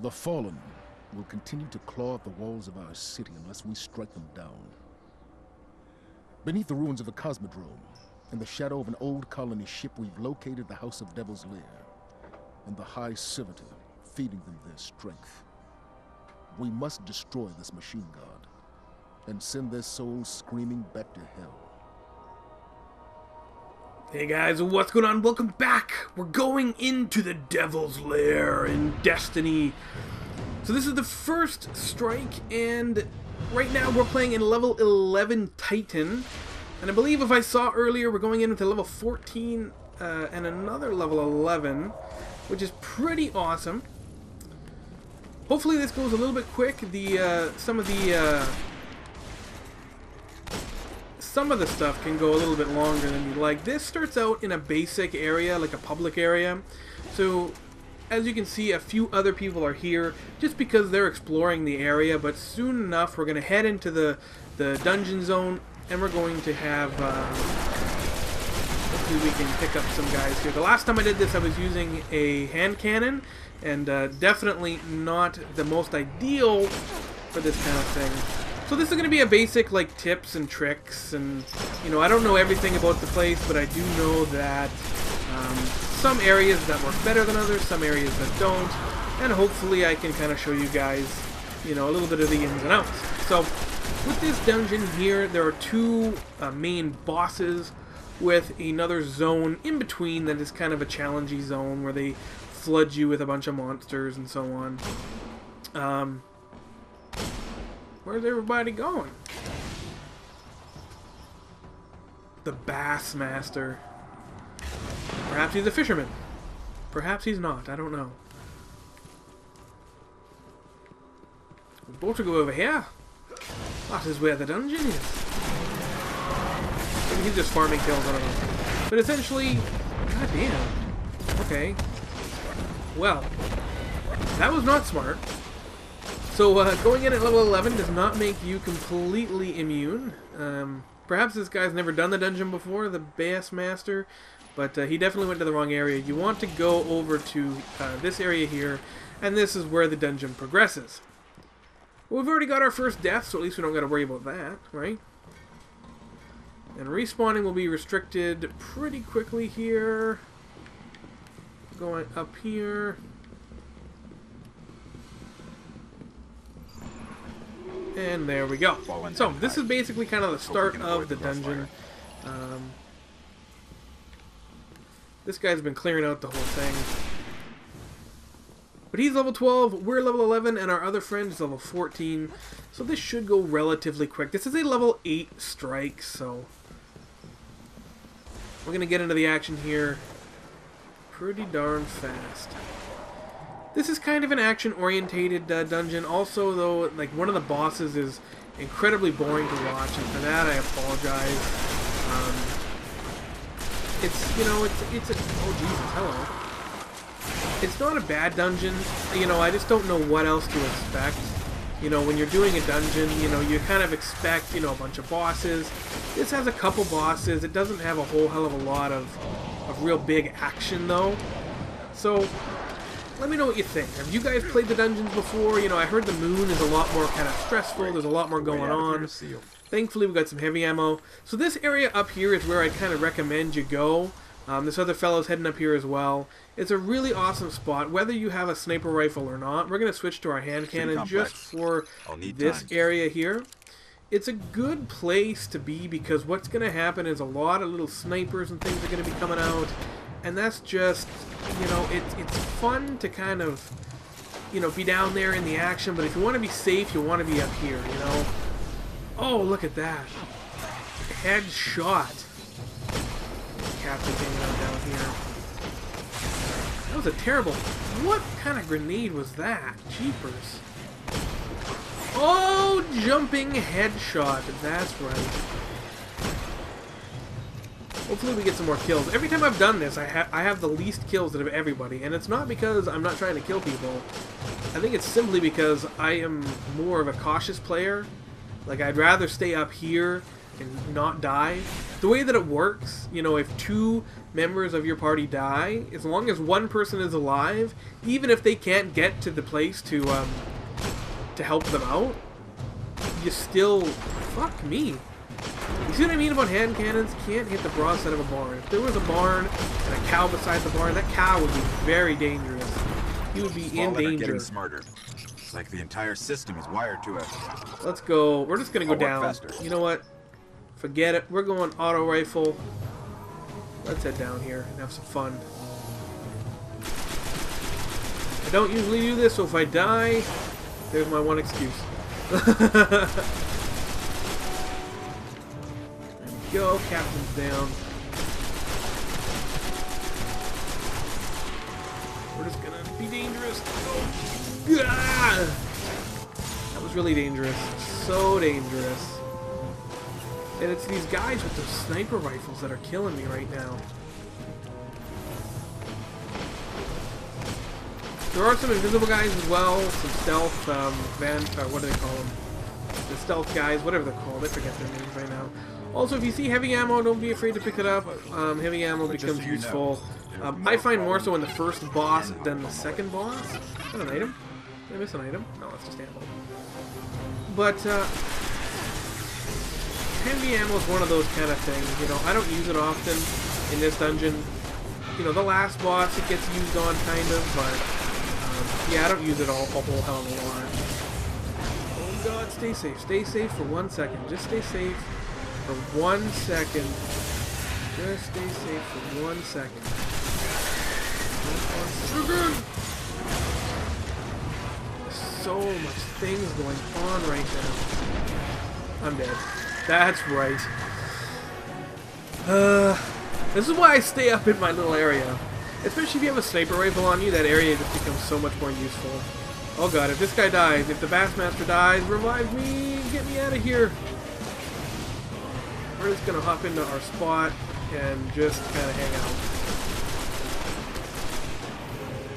The Fallen will continue to claw at the walls of our city unless we strike them down. Beneath the ruins of the Cosmodrome, in the shadow of an old colony ship, we've located the House of Devil's Lair and the High Servitor, feeding them their strength. We must destroy this machine god and send their souls screaming back to hell. Hey guys, what's going on? Welcome back! We're going into the Devil's Lair in Destiny. So this is the first strike, and right now we're playing in level 11 Titan. And I believe if I saw earlier, we're going into level 14 and another level 11, which is pretty awesome. Hopefully this goes a little bit quick. Some of the stuff can go a little bit longer than you'd like. This starts out in a basic area, like a public area. So, as you can see, a few other people are here just because they're exploring the area, but soon enough we're going to head into the dungeon zone, and we're going to have, hopefully we can pick up some guys here. The last time I did this I was using a hand cannon, and definitely not the most ideal for this kind of thing. So this is going to be a basic, like, tips and tricks, and, you know, I don't know everything about the place, but I do know that some areas that work better than others, some areas that don't, and hopefully I can kind of show you guys, you know, a little bit of the ins and outs. So, with this dungeon here, there are two main bosses with another zone in between that is kind of a challenging zone where they flood you with a bunch of monsters and so on. Where's everybody going? The Bassmaster. Perhaps he's a fisherman. Perhaps he's not. I don't know. We're supposed to go over here. That is where the dungeon is. Maybe he's just farming kills, I don't know. But essentially, goddamn. Okay. Well, that was not smart. So, going in at level 11 does not make you completely immune. Perhaps this guy's never done the dungeon before, the Bassmaster, but he definitely went to the wrong area. You want to go over to this area here, and this is where the dungeon progresses. Well, we've already got our first death, so at least we don't got to worry about that, right? And respawning will be restricted pretty quickly here. Going up here. And there we go. So, this is basically kind of the start of the dungeon. This guy's been clearing out the whole thing. But he's level 12, we're level 11, and our other friend is level 14. So this should go relatively quick. This is a level 8 strike, so we're going to get into the action here pretty darn fast. This is kind of an action-orientated dungeon. Also, though, like, one of the bosses is incredibly boring to watch, and for that I apologize. It's, you know, it's a... Oh, Jesus, hello. It's not a bad dungeon. You know, I just don't know what else to expect. You know, when you're doing a dungeon, you know, you kind of expect, you know, a bunch of bosses. This has a couple bosses. It doesn't have a whole hell of a lot of real big action, though. So, let me know what you think. Have you guys played the dungeons before? You know, I heard the moon is a lot more kind of stressful. There's a lot more going on. Thankfully, we got some heavy ammo. So this area up here is where I kind of recommend you go. This other fellow's heading up here as well. It's a really awesome spot, whether you have a sniper rifle or not. We're going to switch to our hand cannon just for this area here. It's a good place to be because what's going to happen is a lot of little snipers and things are going to be coming out. And that's just, you know, it's fun to kind of, you know, be down there in the action. But if you want to be safe, you want to be up here, you know. Oh, look at that. Headshot. Captain thing down here. That was a terrible... What kind of grenade was that? Jeepers. Oh, jumping headshot. That's right. Hopefully we get some more kills. Every time I've done this, I have the least kills out of everybody. And it's not because I'm not trying to kill people. I think it's simply because I am more of a cautious player. Like, I'd rather stay up here and not die. The way that it works, you know, if 2 members of your party die, as long as one person is alive, even if they can't get to the place to help them out, you still... Fuck me. You see what I mean about hand cannons? Can't hit the broadside of a barn. If there was a barn and a cow beside the barn, that cow would be very dangerous. He would be in danger. Getting smarter. It's like the entire system is wired to it. Let's go. We're just gonna go down. Faster. You know what? Forget it. We're going auto rifle. Let's head down here and have some fun. I don't usually do this, so if I die, there's my one excuse. Go, captain's down. We're just gonna be dangerous. Oh. Ah! That was really dangerous. So dangerous. And it's these guys with those sniper rifles that are killing me right now. There are some invisible guys as well, some stealth, what do they call them? The stealth guys, whatever they're called, I forget their names right now. Also, if you see heavy ammo, don't be afraid to pick it up. Heavy ammo becomes useful. I find more so in the first boss than the second boss. Is that an item? Did I miss an item? No, that's just ammo. But, heavy ammo is one of those kind of things, you know. I don't use it often in this dungeon. You know, the last boss it gets used on, kind of, but, yeah, I don't use it a whole hell of a lot. Oh god, stay safe. Stay safe for 1 second. Just stay safe. For 1 second. Just stay safe for 1 second. There's so much things going on right now. I'm dead. That's right. This is why I stay up in my little area. Especially if you have a sniper rifle on you, that area just becomes so much more useful. Oh god, if this guy dies, if the Bassmaster dies, revive me! Get me out of here! We're just gonna hop into our spot and just kind of hang out.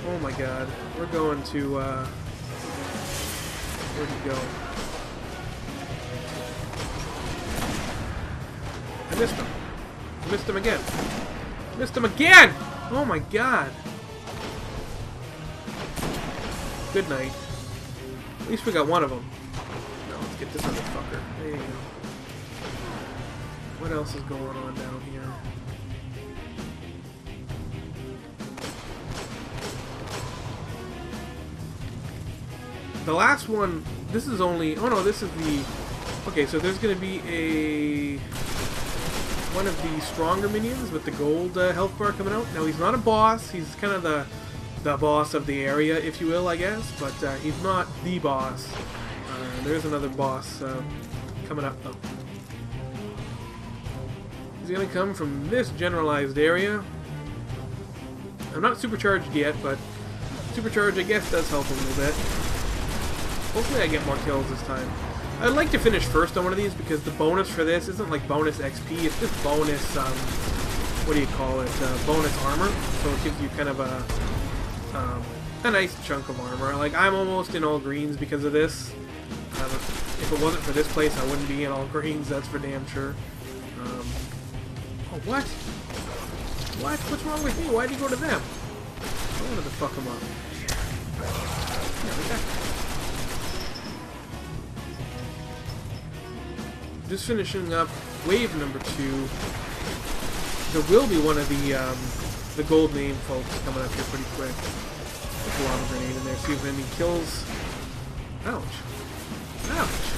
Oh my god. We're going to, where'd he go? I missed him. I missed him again. Missed him again! Oh my god. Good night. At least we got one of them. Now let's get this other fucker. There you go. What else is going on down here? The last one, this is only... Oh no, this is the... Okay, so there's going to be a... one of the stronger minions with the gold health bar coming out. Now, he's not a boss. He's kind of the boss of the area, if you will, I guess. But he's not the boss. There's another boss coming up, though. He's going to come from this generalized area. I'm not supercharged yet, but supercharge, I guess, does help a little bit. Hopefully I get more kills this time. I'd like to finish first on one of these because the bonus for this isn't like bonus XP, it's just bonus, what do you call it, bonus armor. So it gives you kind of a nice chunk of armor. Like, I'm almost in all greens because of this. If it wasn't for this place, I wouldn't be in all greens, that's for damn sure. Oh, what? What? What's wrong with me? Why'd you go to them? I wanted to fuck them up. Yeah, like that. Just finishing up wave number 2. There will be one of the gold name folks coming up here pretty quick. There's a lava grenade in there. See if any kills. Ouch. Ouch.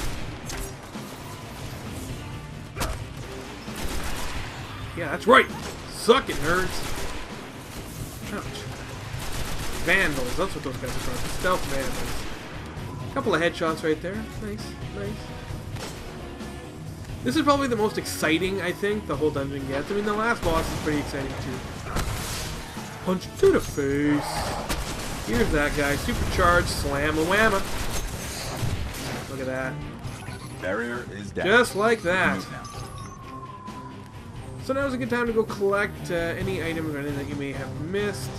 Yeah, that's right. Suck it, nerds. Ouch. Vandals. That's what those guys are called. Stealth vandals. A couple of headshots right there. Nice. Nice. This is probably the most exciting, I think, the whole dungeon gets. I mean, the last boss is pretty exciting, too. Punch to the face. Here's that guy. Supercharged. Slam-a-whamma. Look at that. Barrier is down. Just like that. So now's a good time to go collect any items or anything that you may have missed.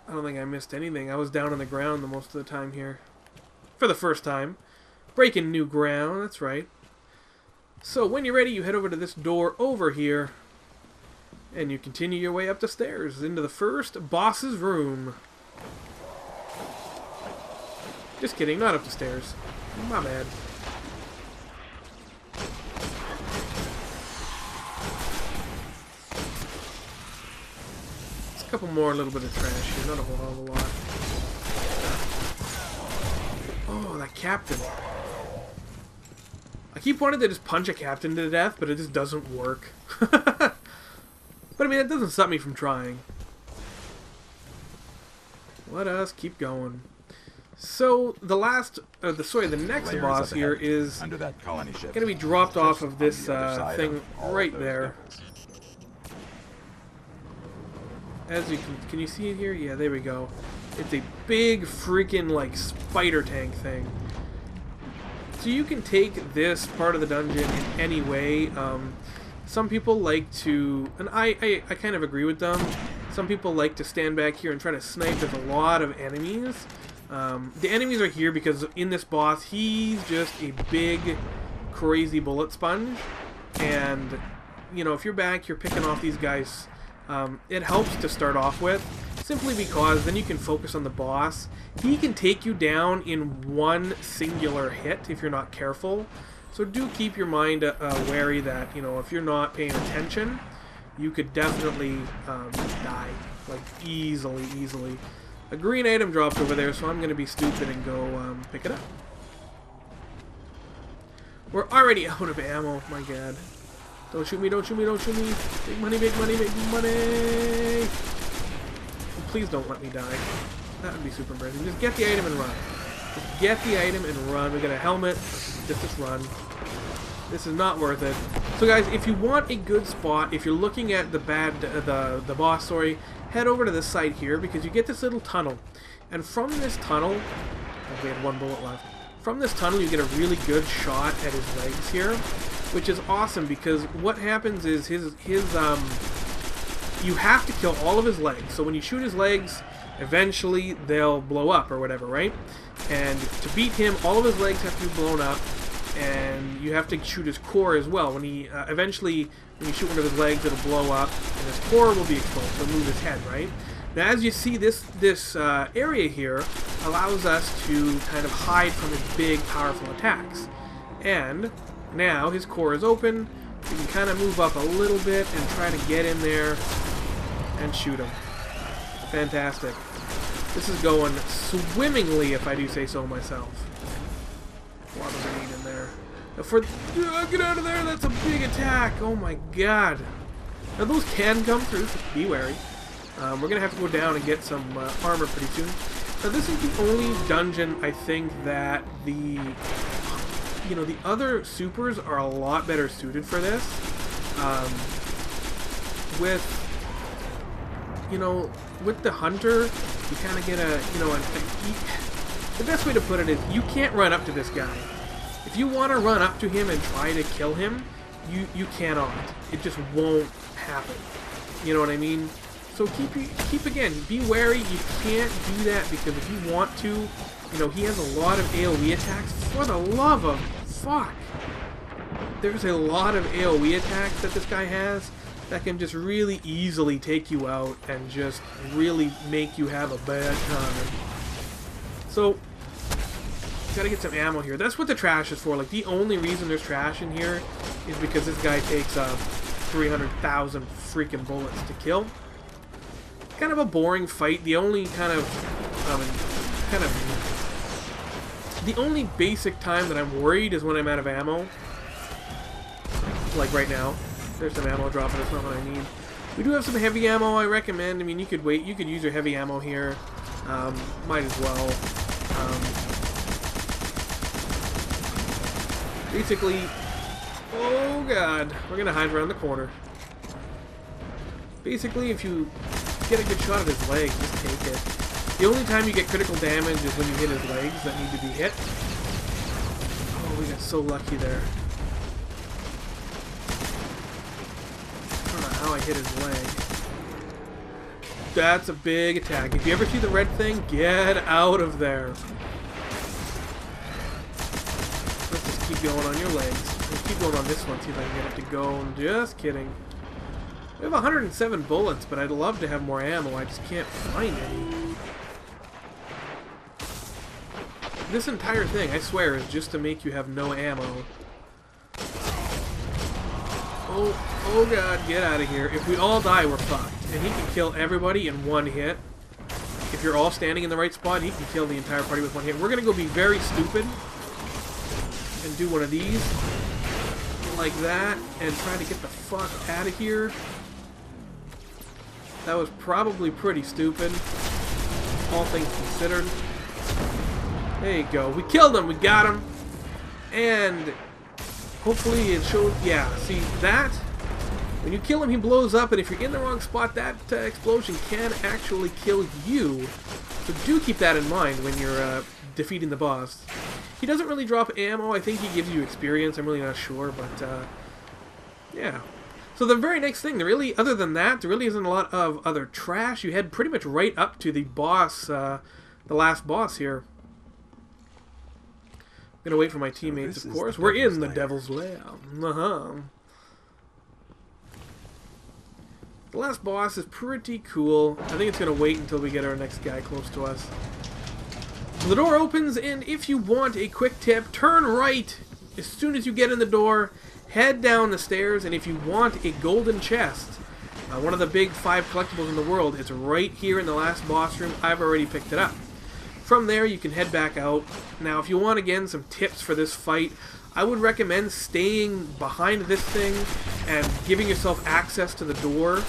I don't think I missed anything. I was down on the ground the most of the time here. For the first time. Breaking new ground, that's right. So when you're ready, you head over to this door over here, and you continue your way up the stairs into the first boss's room. Just kidding, not up the stairs. My bad. It's a couple more, a little bit of trash here, not a whole hell of a lot. Oh, that captain. I keep wanting to just punch a captain to death, but it just doesn't work. But I mean, that doesn't stop me from trying. Let us keep going. So the next boss here is under that colony ship. Gonna be dropped off of this thing all right those there. devils. As you can you see it here? Yeah, there we go. It's a big freaking like spider tank thing. So you can take this part of the dungeon in any way. Some people like to, and I kind of agree with them. Some people like to stand back here and try to snipe. There's a lot of enemies. The enemies are here because in this boss, he's just a big, crazy bullet sponge. And, you know, if you're back, you're picking off these guys. It helps to start off with, simply because then you can focus on the boss. He can take you down in one singular hit if you're not careful. So do keep your mind wary that, you know, if you're not paying attention, you could definitely die, like easily. A green item dropped over there, so I'm going to be stupid and go pick it up. We're already out of ammo, my god. Don't shoot me, don't shoot me, don't shoot me. Big money, big money, big money. Please don't let me die. That would be super embarrassing. Just get the item and run. Just get the item and run. We got a helmet. Just run. This is not worth it. So guys, if you want a good spot, if you're looking at the boss, sorry, head over to this side here because you get this little tunnel. And from this tunnel, oh, we had one bullet left. From this tunnel, you get a really good shot at his legs here, which is awesome because what happens is you have to kill all of his legs. So when you shoot his legs, eventually they'll blow up or whatever, right? And to beat him, all of his legs have to be blown up, and you have to shoot his core as well. When he eventually, when you shoot one of his legs, it'll blow up, and his core will be exposed. So move his head, right? Now, as you see, this area here allows us to kind of hide from his big, powerful attacks. And now his core is open. You can kind of move up a little bit and try to get in there and shoot him. Fantastic. This is going swimmingly, if I do say so myself. A lot of grenade in there. Now get out of there! That's a big attack! Oh my god! Now those can come through, so be wary. We're gonna have to go down and get some armor pretty soon. Now this is the only dungeon I think that the other supers are a lot better suited for this. With the hunter, you kind of get the best way to put it is you can't run up to this guy. If you want to run up to him and try to kill him, you cannot. It just won't happen. You know what I mean? So keep again, be wary. You can't do that because if you want to, he has a lot of AoE attacks. For the love of fuck, there's a lot of AoE attacks that this guy has that can just really easily take you out and just really make you have a bad time. So, gotta get some ammo here. That's what the trash is for. Like, the only reason there's trash in here is because this guy takes 300,000 freaking bullets to kill. Kind of a boring fight. The only the only basic time that I'm worried is when I'm out of ammo. Like right now. There's some ammo dropping, that's not what I need. We do have some heavy ammo, I recommend. I mean, you could wait, you could use your heavy ammo here. Might as well. Basically, oh god, we're gonna hide around the corner. Basically, if you get a good shot at his leg, just take it. The only time you get critical damage is when you hit his legs that need to be hit. Oh, we got so lucky there. I don't know how I hit his leg. That's a big attack. If you ever see the red thing, get out of there. Let's just keep going on your legs. keep going on this one, see if I can get it to go. I'm just kidding. We have 107 bullets, but I'd love to have more ammo. I just can't find any. This entire thing, I swear, is just to make you have no ammo. Oh god, get out of here. If we all die, we're fucked. And he can kill everybody in one hit. If you're all standing in the right spot, he can kill the entire party with one hit. We're gonna go be very stupid and do one of these like that and try to get the fuck out of here. That was probably pretty stupid, all things considered. There you go. We killed him. We got him. And hopefully it shows... Yeah, see that? When you kill him, he blows up, and if you're in the wrong spot, that explosion can actually kill you. So do keep that in mind when you're defeating the boss. He doesn't really drop ammo. I think he gives you experience. I'm really not sure, but yeah. So the very next thing, other than that, there really isn't a lot of other trash. You head pretty much right up to the boss, the last boss here. I'm gonna wait for my teammates, of course. We're in the Devil's Lair. The last boss is pretty cool. I think it's gonna wait until we get our next guy close to us. So the door opens, and if you want a quick tip, turn right as soon as you get in the door. Head down the stairs, and if you want a golden chest, one of the big 5 collectibles in the world, it's right here in the last boss room. I've already picked it up. From there, you can head back out. Now, if you want, again, some tips for this fight, I would recommend staying behind this thing and giving yourself access to the door.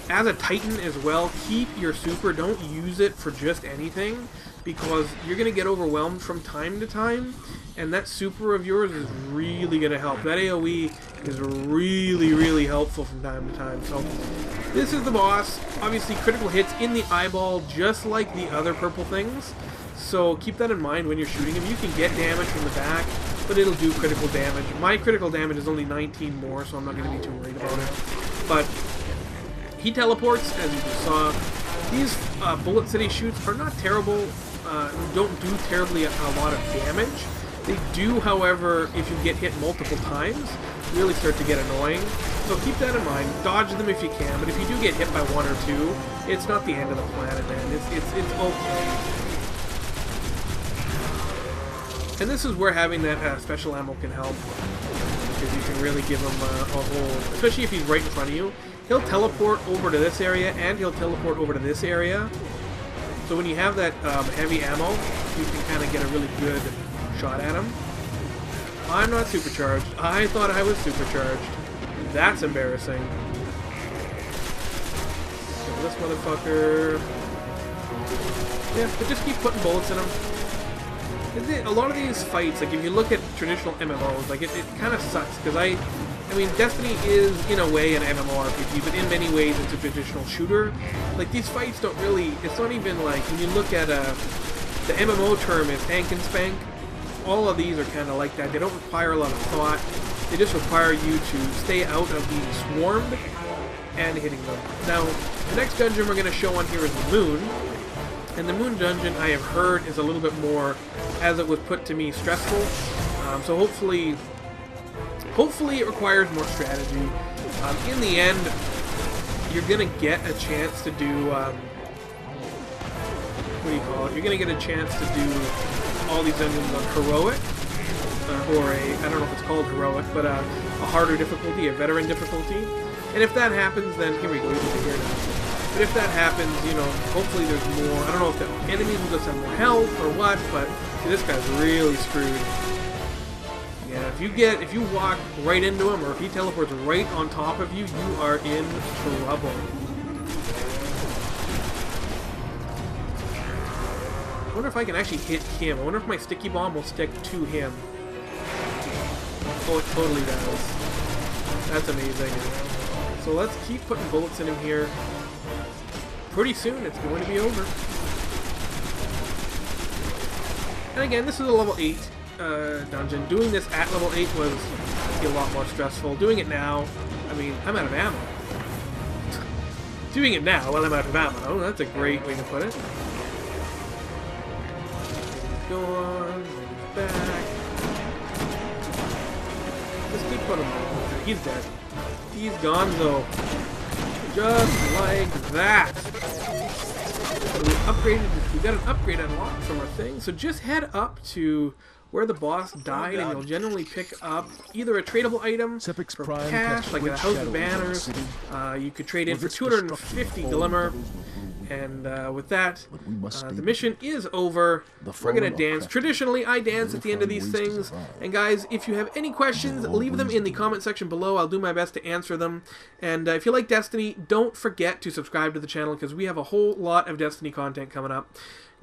As a Titan as well, keep your super. Don't use it for just anything, because you're going to get overwhelmed from time to time, and that super of yours is really going to help. That AoE is really, really helpful from time to time. So this is the boss. Obviously, critical hits in the eyeball, just like the other purple things. So keep that in mind when you're shooting him. You can get damage from the back, but it'll do critical damage. My critical damage is only 19 more, so I'm not going to be too worried about it. But he teleports, as you just saw. These bullets that he shoots are not terrible. Don't do terribly a lot of damage. They do, however, if you get hit multiple times, really start to get annoying. So keep that in mind. Dodge them if you can, but if you do get hit by 1 or 2, it's not the end of the planet, man. It's okay. And this is where having that special ammo can help, because you can really give him a whole... Especially if he's right in front of you. He'll teleport over to this area, and he'll teleport over to this area. So when you have that heavy ammo, you can kind of get a really good shot at him. I'm not supercharged. I thought I was supercharged. That's embarrassing. So this motherfucker... Yeah, but just keep putting bullets in him. A lot of these fights, like if you look at traditional MMOs, like it kind of sucks, because I mean, Destiny is, in a way, an MMORPG, but in many ways it's a traditional shooter. Like, these fights don't really, it's not even like, when you look at, the MMO term is tank and spank. All of these are kind of like that. They don't require a lot of thought. They just require you to stay out of being swarmed and hitting them. Now, the next dungeon we're going to show on here is the Moon. And the Moon dungeon, I have heard, is a little bit more, as it was put to me, stressful. So hopefully it requires more strategy. In the end, you're going to get a chance to do, what do you call it? You're going to get a chance to do all these dungeons on heroic, or I don't know if it's called heroic, but a harder difficulty, a veteran difficulty. And if that happens, then, here we go, you can hear now. But if that happens, you know, hopefully there's more. I don't know if the enemies will just have more health or what, but see, this guy's really screwed. Yeah, if you walk right into him, or if he teleports right on top of you, you are in trouble. I wonder if I can actually hit him. I wonder if my sticky bomb will stick to him. Oh, it totally does. That's amazing. So let's keep putting bullets in him here. Pretty soon it's going to be over. And again, this is a level 8 dungeon. Doing this at level 8 was a lot more stressful. Doing it now, I mean, I'm out of ammo. Doing it now while I'm out of ammo, that's a great way to put it. Go on, back. Just keep putting him. He's dead. He's gonzo. Just like that. So we got an upgrade unlocked from our thing. So just head up to where the boss died, and you'll generally pick up either a tradable item for cash, like a House of Banners. You could trade in for 250 Glimmer. And with that, the mission is over. We're going to dance. Traditionally, I dance at the end of these things. And guys, if you have any questions, leave them in the comment section below. I'll do my best to answer them. And if you like Destiny, don't forget to subscribe to the channel, because we have a whole lot of Destiny content coming up.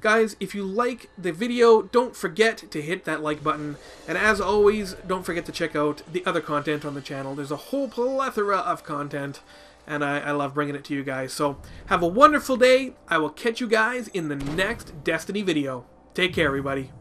Guys, if you like the video, don't forget to hit that like button. And as always, don't forget to check out the other content on the channel. There's a whole plethora of content, and I love bringing it to you guys. So have a wonderful day. I will catch you guys in the next Destiny video. Take care, everybody.